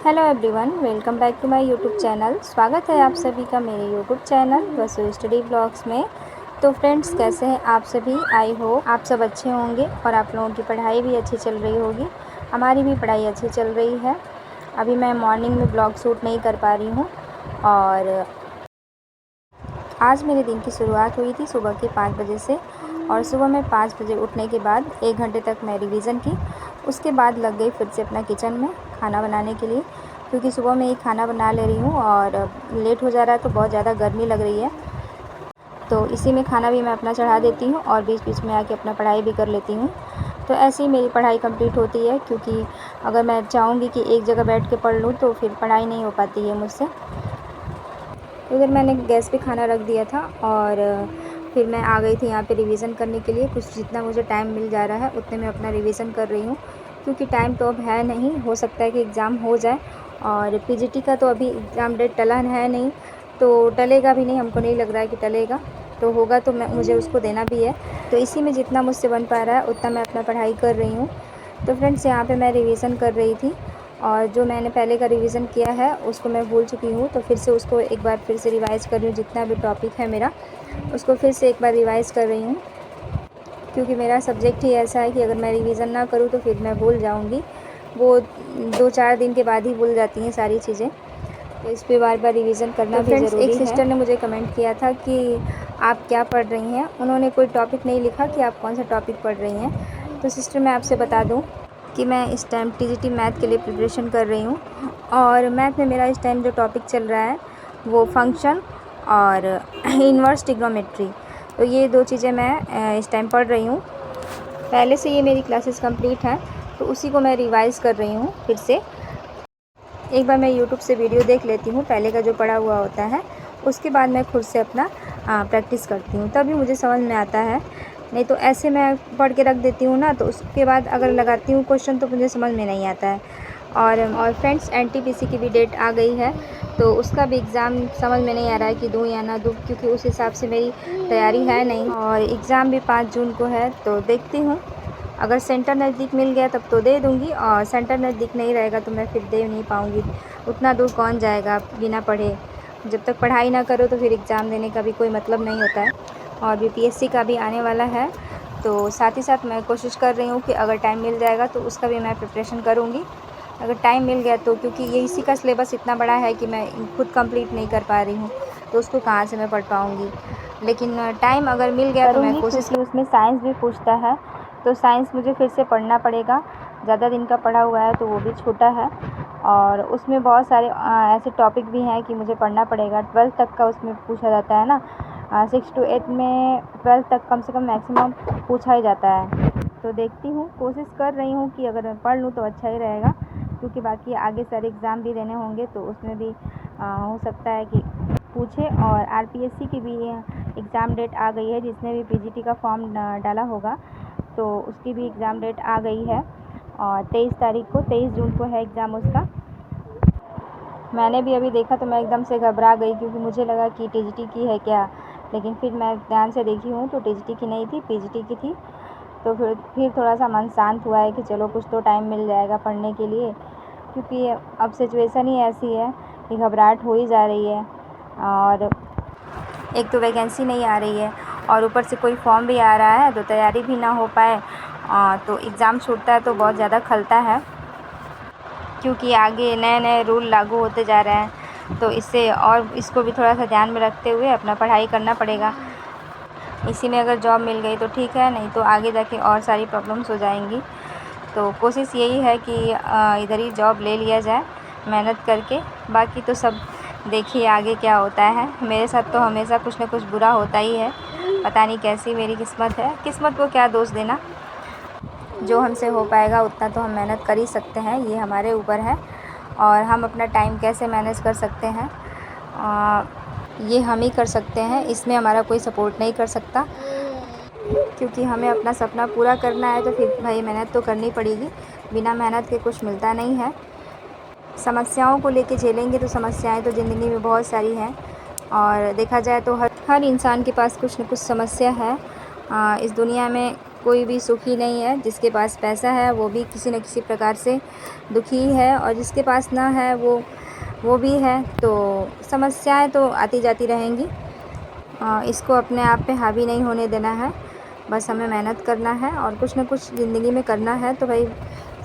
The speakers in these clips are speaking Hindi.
Hello everyone, welcome back to my YouTube channel. स्वागत है आप सभी का मेरे YouTube channel Vasu study blogs में। तो फ्रेंड्स, कैसे हैं आप सभी? आई होप आप सब अच्छे होंगे और आप लोगों की पढ़ाई भी अच्छी चल रही होगी। हमारी भी पढ़ाई अच्छी चल रही है। अभी मैं मॉर्निंग में ब्लॉग शूट नहीं कर पा रही हूँ और आज मेरे दिन की शुरुआत हुई थी सुबह के 5 बजे से। और सुबह में 5 बजे उठने के बाद 1 घंटे तक मैं रिवीज़न की। उसके बाद लग गई फिर से अपना किचन में खाना बनाने के लिए, क्योंकि सुबह में ही खाना बना ले रही हूँ और लेट हो जा रहा है तो बहुत ज़्यादा गर्मी लग रही है। तो इसी में खाना भी मैं अपना चढ़ा देती हूँ और बीच बीच में आके अपना पढ़ाई भी कर लेती हूँ। तो ऐसे ही मेरी पढ़ाई कंप्लीट होती है, क्योंकि अगर मैं चाहूँगी कि एक जगह बैठ के पढ़ लूँ तो फिर पढ़ाई नहीं हो पाती है मुझसे। उधर मैंने गैस पे खाना रख दिया था और फिर मैं आ गई थी यहाँ पे रिवीज़न करने के लिए। कुछ जितना मुझे टाइम मिल जा रहा है उतने में अपना रिवीज़न कर रही हूँ, क्योंकि टाइम तो अब है नहीं। हो सकता है कि एग्ज़ाम हो जाए और पीजीटी का तो अभी एग्ज़ाम डेट टला है नहीं, तो टलेगा भी नहीं। हमको नहीं लग रहा है कि टलेगा, तो होगा तो मुझे उसको देना भी है। तो इसी में जितना मुझसे बन पा रहा है उतना मैं अपना पढ़ाई कर रही हूँ। तो फ्रेंड्स, यहाँ पे मैं रिवीज़न कर रही थी और जो मैंने पहले का रिवीज़न किया है उसको मैं भूल चुकी हूँ, तो फिर से उसको एक बार फिर से रिवाइज़ कर रही हूँ। जितना भी टॉपिक है मेरा उसको फिर से एक बार रिवाइज़ कर रही हूँ, क्योंकि मेरा सब्जेक्ट ही ऐसा है कि अगर मैं रिवीज़न ना करूँ तो फिर मैं भूल जाऊँगी। वो 2-4 दिन के बाद ही भूल जाती हैं सारी चीज़ें, तो इस पे बार बार रिवीज़न करना भी ज़रूरी है। एक सिस्टर ने मुझे कमेंट किया था कि आप क्या पढ़ रही हैं। उन्होंने कोई टॉपिक नहीं लिखा कि आप कौन सा टॉपिक पढ़ रही हैं। तो सिस्टर, मैं आपसे बता दूं कि मैं इस टाइम टीजीटी मैथ के लिए प्रिपरेशन कर रही हूँ और मैथ में मेरा इस टाइम जो टॉपिक चल रहा है वो फंक्शन और इन्वर्स ट्रिग्नोमेट्री। तो ये 2 चीज़ें मैं इस टाइम पढ़ रही हूँ। पहले से ये मेरी क्लासेस कंप्लीट हैं, तो उसी को मैं रिवाइज़ कर रही हूँ फिर से। एक बार मैं यूट्यूब से वीडियो देख लेती हूँ, पहले का जो पढ़ा हुआ होता है, उसके बाद मैं खुद से अपना प्रैक्टिस करती हूँ, तभी मुझे समझ में आता है। नहीं तो ऐसे मैं पढ़ के रख देती हूँ ना, तो उसके बाद अगर लगाती हूँ क्वेश्चन तो मुझे समझ में नहीं आता है। और फ्रेंड्स, एनटीपीसी की भी डेट आ गई है, तो उसका भी एग्ज़ाम समझ में नहीं आ रहा है कि दूँ या ना दूँ, क्योंकि उस हिसाब से मेरी तैयारी है नहीं। और एग्ज़ाम भी 5 जून को है, तो देखती हूँ। अगर सेंटर नज़दीक मिल गया तब तो दे दूँगी, और सेंटर नज़दीक नहीं रहेगा तो मैं फिर दे नहीं पाऊँगी। उतना दूर कौन जाएगा बिना पढ़े। जब तक पढ़ाई ना करो तो फिर एग्ज़ाम देने का भी कोई मतलब नहीं होता है। और बीपीएससी का भी आने वाला है, तो साथ ही साथ मैं कोशिश कर रही हूँ कि अगर टाइम मिल जाएगा तो उसका भी मैं प्रिपरेशन करूँगी। अगर टाइम मिल गया तो, क्योंकि ये इसी का सिलेबस इतना बड़ा है कि मैं खुद कंप्लीट नहीं कर पा रही हूँ, तो उसको कहाँ से मैं पढ़ पाऊँगी। लेकिन टाइम अगर मिल गया तो मैं कोशिश, उसमें साइंस भी पूछता है, तो साइंस मुझे फिर से पढ़ना पड़ेगा। ज़्यादा दिन का पढ़ा हुआ है तो वो भी छोटा है, और उसमें बहुत सारे ऐसे टॉपिक भी हैं कि मुझे पढ़ना पड़ेगा। 12th तक का उसमें पूछा जाता है ना, 6 to 8 में 12th तक कम से कम मैक्सिमम पूछा ही जाता है। तो देखती हूँ, कोशिश कर रही हूँ कि अगर मैं पढ़ लूँ तो अच्छा ही रहेगा, क्योंकि बाकी आगे सारे एग्ज़ाम भी देने होंगे, तो उसमें भी हो सकता है कि पूछे। और आरपीएससी की भी एग्ज़ाम डेट आ गई है, जिसने भी पीजीटी का फॉर्म डाला होगा तो उसकी भी एग्ज़ाम डेट आ गई है, और 23 जून को है एग्ज़ाम उसका। मैंने भी अभी देखा तो मैं एकदम से घबरा गई, क्योंकि मुझे लगा कि टीजीटी की है क्या, लेकिन फिर मैं ध्यान से देखी हूँ तो टीजीटी की नहीं थी, पीजीटी की थी। तो फिर थोड़ा सा मन शांत हुआ है कि चलो कुछ तो टाइम मिल जाएगा पढ़ने के लिए, क्योंकि अब सिचुएशन ही ऐसी है कि घबराहट हो ही जा रही है। और एक तो वैकेंसी नहीं आ रही है और ऊपर से कोई फॉर्म भी आ रहा है, तो तैयारी भी ना हो पाए तो एग्ज़ाम छूटता है तो बहुत ज़्यादा खलता है, क्योंकि आगे नए नए रूल लागू होते जा रहे हैं। तो इससे और इसको भी थोड़ा सा ध्यान में रखते हुए अपना पढ़ाई करना पड़ेगा। इसी में अगर जॉब मिल गई तो ठीक है, नहीं तो आगे जाके और सारी प्रॉब्लम्स हो जाएंगी। तो कोशिश यही है कि इधर ही जॉब ले लिया जाए मेहनत करके। बाकी तो सब देखिए आगे क्या होता है। मेरे साथ तो हमेशा कुछ ना कुछ बुरा होता ही है, पता नहीं कैसी मेरी किस्मत है। किस्मत को क्या दोष देना, जो हमसे हो पाएगा उतना तो हम मेहनत कर ही सकते हैं, ये हमारे ऊपर है। और हम अपना टाइम कैसे मैनेज कर सकते हैं ये हम ही कर सकते हैं, इसमें हमारा कोई सपोर्ट नहीं कर सकता। क्योंकि हमें अपना सपना पूरा करना है तो फिर भाई मेहनत तो करनी पड़ेगी, बिना मेहनत के कुछ मिलता नहीं है। समस्याओं को लेके झेलेंगे तो समस्याएं तो ज़िंदगी में बहुत सारी हैं, और देखा जाए तो हर इंसान के पास कुछ न कुछ समस्या है। इस दुनिया में कोई भी सुखी नहीं है। जिसके पास पैसा है वो भी किसी न किसी प्रकार से दुखी है, और जिसके पास ना है वो भी है। तो समस्याएं तो आती जाती रहेंगी, इसको अपने आप पे हावी नहीं होने देना है। बस हमें मेहनत करना है और कुछ न कुछ ज़िंदगी में करना है। तो भाई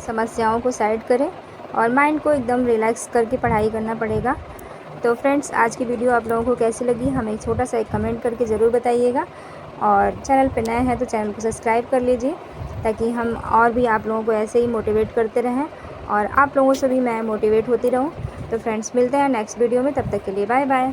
समस्याओं को साइड करें और माइंड को एकदम रिलैक्स करके पढ़ाई करना पड़ेगा। तो फ्रेंड्स, आज की वीडियो आप लोगों को कैसी लगी हमें छोटा सा एक कमेंट करके ज़रूर बताइएगा, और चैनल पे नए हैं तो चैनल को सब्सक्राइब कर लीजिए, ताकि हम और भी आप लोगों को ऐसे ही मोटिवेट करते रहें और आप लोगों से भी मैं मोटिवेट होती रहूं। तो फ्रेंड्स, मिलते हैं नेक्स्ट वीडियो में, तब तक के लिए बाय बाय।